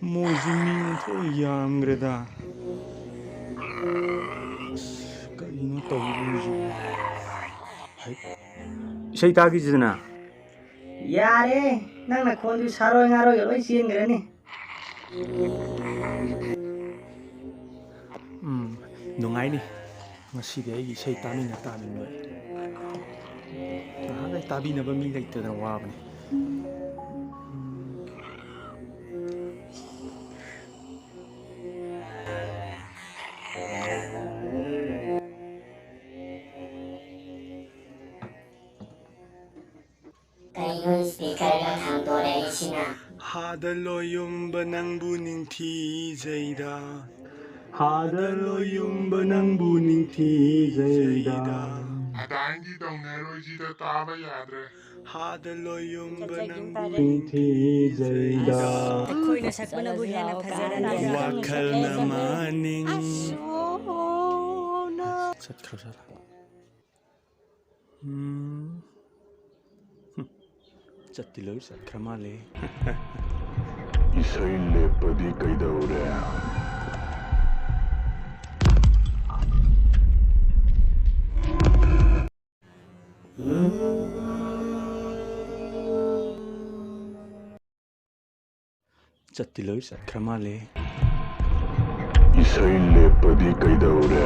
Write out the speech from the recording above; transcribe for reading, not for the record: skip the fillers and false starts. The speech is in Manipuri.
मोजिमी तो यामग्रेदा कहीं तो शैतागी जना यारे नंग ना खोंदु सारो ngaरो yo loi sien gre ni नुंगाइनी ngasi de ai sei tamina tamin ba ha tabi na ba mi leitadana wabani Kayong speaker lang hangdore isina. 하달로용바 낭부닝티 제이다 하달로용바 낭부닝티 제이다 Adangi Donneroji Tava Yadre. 하달로용바 낭부닝티 제이다 ꯑꯩꯈꯣꯏꯅ ꯁꯛꯄꯅꯕꯨ ꯍꯦꯟꯅ ꯐꯖꯔꯅꯤ 와칼나 마닝 ꯆꯠꯈ꯭ꯔꯖꯥꯠꯂ ꯆꯠꯇꯤ ꯂꯣꯏ ꯆꯠꯈ꯭ꯔ ꯃꯥꯜꯂꯦ Isai lepadi kaidaure. ꯆꯠꯇꯤ ꯂꯣꯏ ꯆꯠꯈ꯭ꯔ ꯃꯥꯜꯂꯦ Isai lepadi kaidaure.